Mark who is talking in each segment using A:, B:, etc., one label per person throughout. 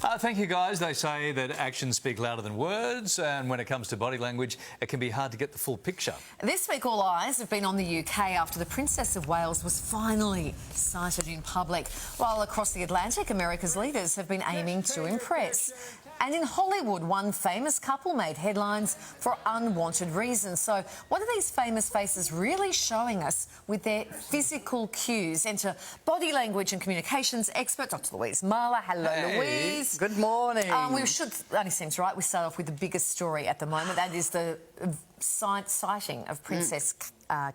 A: Thank you, guys. They say that actions speak louder than words, and when it comes to body language, it can be hard to get the full picture.
B: This week, all eyes have been on the UK after the Princess of Wales was finally sighted in public, while across the Atlantic, America's leaders have been aiming to impress. And in Hollywood, one famous couple made headlines for unwanted reasons. So what are these famous faces really showing us with their physical cues? Enter body language and communications expert Dr. Louise Mahler. Hello, Louise.
C: Good morning.
B: We should, only seems right, we start off with the biggest story at the moment. That is the sighting of Princess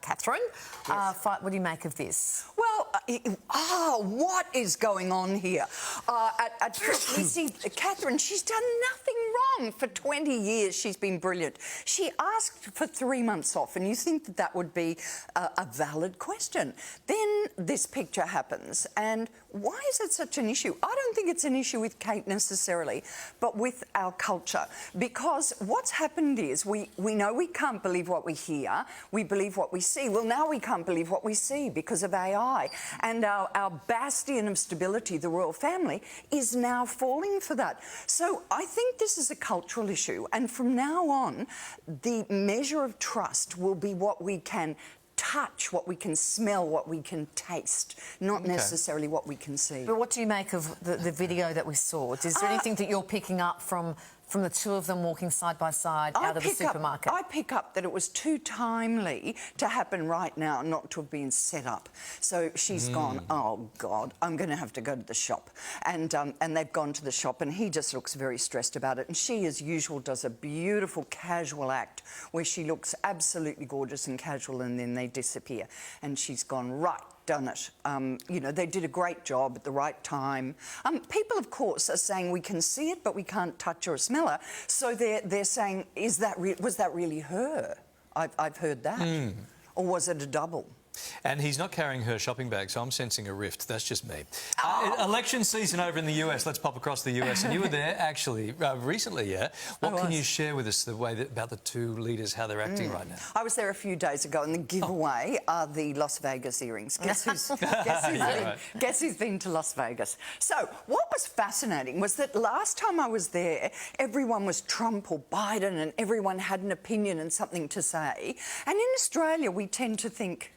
B: Catherine.
C: Yes.
B: What do you make of this?
C: Well, what is going on here? At first, we see Catherine, she's done nothing wrong. For 20 years, she's been brilliant. She asked for 3 months off, and you think that that would be a valid question. Then this picture happens, and why is it such an issue? I don't think it's an issue with Kate necessarily, but with our culture. Because what's happened is we know we can't believe what we hear, we believe what we see. Well, now we can't believe what we see because of AI. And our bastion of stability, the royal family, is now falling for that. So I think this is a cultural issue. And from now on, the measure of trust will be what we can touch, what we can smell, what we can taste, not necessarily what we can see.
B: But what do you make of the video that we saw? Is there anything that you're picking up from the two of them walking side by side out of the supermarket?
C: I pick up that it was too timely to happen right now, not to have been set up. So she's gone, oh, God, I'm going to have to go to the shop. And they've gone to the shop, and he just looks very stressed about it. And she, as usual, does a beautiful casual act where she looks absolutely gorgeous and casual, and then they disappear. And she's gone, right, done it. You know, they did a great job at the right time. People, of course, are saying we can see it, but we can't touch or smell her. So they're saying, was that really her? I've heard that. Or was it a double?
A: And he's not carrying her shopping bag, so I'm sensing a rift. That's just me. Election season over in the US. Let's pop across the US. And you were there, actually, recently, yeah? What can you share with us about the two leaders, how they're acting right now?
C: I was there a few days ago, and the giveaway are the Las Vegas earrings. Guess who's been to Las Vegas? So what was fascinating was that last time I was there, everyone was Trump or Biden, and everyone had an opinion and something to say. And in Australia, we tend to think,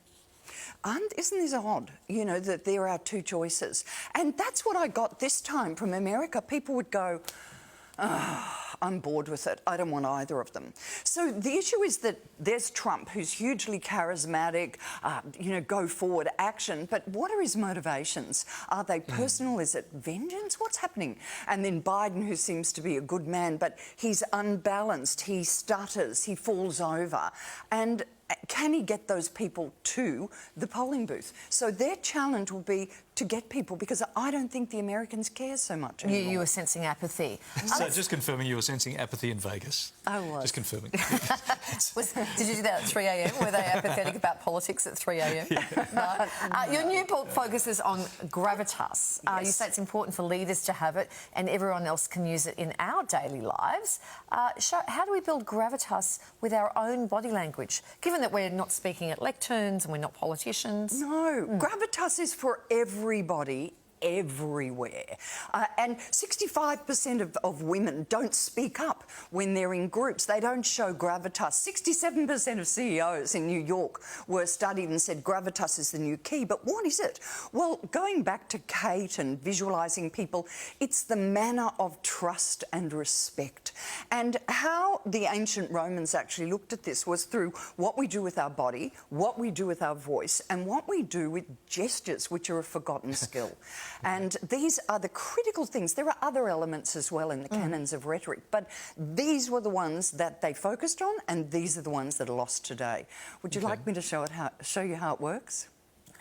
C: isn't this odd, you know, that there are two choices? And that's what I got this time from America. People would go, I'm bored with it. I don't want either of them. So the issue is that there's Trump, who's hugely charismatic, you know, go forward action. But what are his motivations? Are they personal? Is it vengeance? What's happening? And then Biden, who seems to be a good man, but he's unbalanced. He stutters. He falls over. And can he get those people to the polling booth? So their challenge will be to get people, because I don't think the Americans care so much anymore.
B: You were sensing apathy.
A: So just confirming you were sensing apathy in Vegas.
C: I was.
A: Just confirming.
B: Did you do that at 3 a.m? Were they apathetic about politics at 3 a.m?
A: Yeah.
B: No. Your new book focuses on gravitas.
C: Yes.
B: You say it's important for leaders to have it, and everyone else can use it in our daily lives. How do we build gravitas with our own body language, given that we're not speaking at lecterns and we're not politicians?
C: No, gravitas is for everybody, everywhere. And 65% of women don't speak up when they're in groups. They don't show gravitas. 67% of CEOs in New York were studied and said gravitas is the new key. But what is it? Well, going back to Kate and visualising people, it's the manner of trust and respect. And how the ancient Romans actually looked at this was through what we do with our body, what we do with our voice, and what we do with gestures, which are a forgotten skill. And these are the critical things. There are other elements as well in the canons of rhetoric, but these were the ones that they focused on, and these are the ones that are lost today. Would you like me to show you how it works?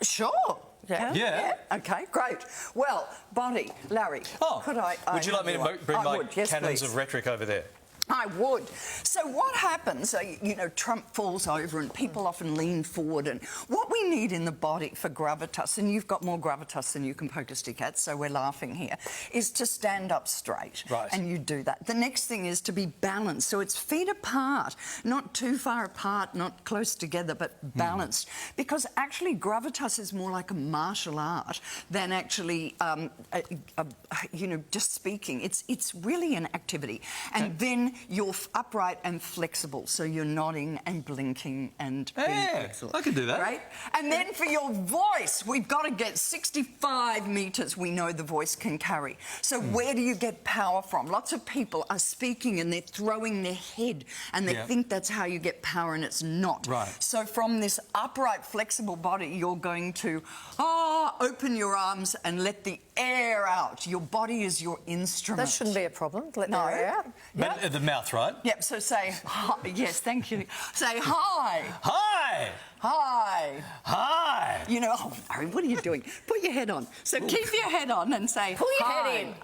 B: Sure.
A: Yeah.
C: Okay, great. Well, Bonnie, Larry, could I...
A: Would you like me to bring my canons
C: please.
A: of rhetoric over there?
C: I would. So what happens, you know, Trump falls over and people often lean forward, and what we need in the body for gravitas, and you've got more gravitas than you can poke a stick at, so we're laughing here, is to stand up straight.
A: Right.
C: And you do that. The next thing is to be balanced. So it's feet apart, not too far apart, not close together, but balanced. Because actually gravitas is more like a martial art than actually, you know, just speaking. It's really an activity. And then you're upright and flexible, so you're nodding and blinking and being flexible.
A: I can do that.
C: Right? And then for your voice, we've got to get 65 metres we know the voice can carry. So where do you get power from? Lots of people are speaking and they're throwing their head and they think that's how you get power, and it's not.
A: Right.
C: So from this upright, flexible body, you're going to open your arms and let the air out. Your body is your instrument.
B: That shouldn't be a problem. Let the
C: No.
B: air out.
A: But the mouth, right?
C: Yep, so say hi. Yes, thank you. Say hi.
A: Hi!
C: Hi.
A: Hi!
C: You know, Larry, what are you doing? Put your head on. So keep your head on and say
B: Pull your
C: hi.
B: head in.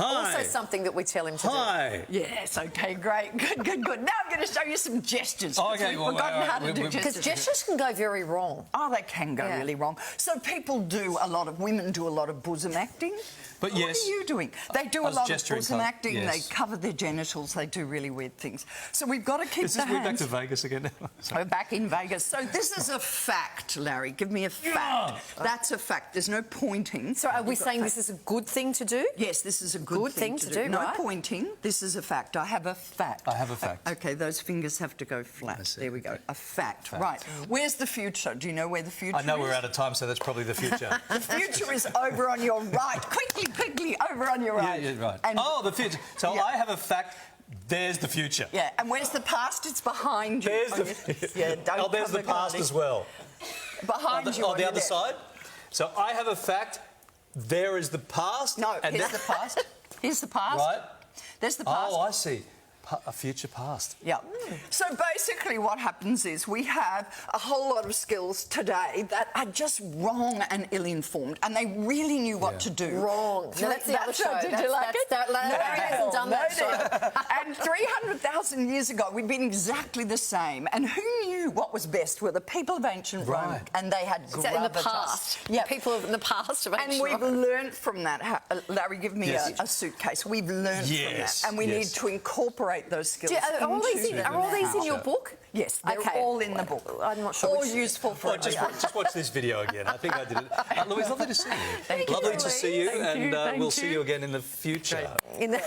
B: Also something that we tell him to
A: Hi!
C: Yes, okay, great. Good, good, good. Now I'm going to show you some gestures.
A: Oh, okay,
C: We've
A: well,
C: forgotten how to do
B: do. Because
C: gestures.
B: gestures can go very wrong.
C: Oh, they can go really wrong. So women do a lot of bosom acting.
A: But yes.
C: What are you doing? They do a
A: was
C: lot of
A: gesturing
C: bosom acting.
A: yes.
C: They cover their genitals. They do really weird things. So we've got to keep
A: Is
C: the
A: this we're back
C: hands.
A: to Vegas again now?
C: We're back in Vegas. So this is a fact, Larry. Give me a fact. That's a fact. There's no pointing.
B: So are we saying this is a good thing to do?
C: Yes, this is a good
B: thing to do,
C: No
B: right?
C: pointing. This is a fact. I have a fact.
A: I have a fact.
C: Okay, those fingers have to go flat.
A: see.
C: There we go. A fact. Right. Where's the future? Do you know where the future
A: I know
C: is?
A: we're out of time, so that's probably the future.
C: The future is over on your right. Quickly, over on your right.
A: Yeah, right.
C: And
A: the future. So I have a fact. There's the future.
C: yeah, and where's the past? It's behind you.
A: There's
C: On
A: the
C: your- don't
A: there's the
C: cover
A: past
C: Gandhi.
A: as well.
C: Behind you.
A: On
C: on
A: the
C: your
A: other
C: left.
A: side. So I have a fact. There is the past.
C: No,
A: and
C: here's the past. Here's the past.
A: Right.
C: There's the past.
A: Oh, I see. A future past.
C: Yeah. So basically what happens is we have a whole lot of skills today that are just wrong and ill-informed, and they really knew what to do.
B: Wrong. No, that's the other show.
C: Did you like it?
B: Larry hasn't done that show.
C: And 300,000 years ago, we'd been exactly the same. And who knew what was best were the people of ancient Rome,
A: Right.
C: and they had
B: Is that in the
C: gravitas.
B: past?
C: Yeah.
B: People in the past of
C: And
B: ancient
C: we've
B: Rome.
C: learnt from that. Larry, give me
A: Yes.
C: a suitcase. We've learnt from
A: Yes,
C: that. And we
A: yes.
C: need to incorporate those skills.
B: Are all these in
C: into
B: your
C: now.
B: book?
C: Yes, they're
B: Okay.
C: all in the book.
B: I'm not sure
C: All
B: which-
C: useful for
A: Just watch this video again. I think I did it. Louise, lovely to see you.
C: Thank you,
A: Lovely to
C: Louise.
A: see you,
C: Thank
A: and
C: you, thank
A: we'll see
C: you.
A: you again in the future.
B: In the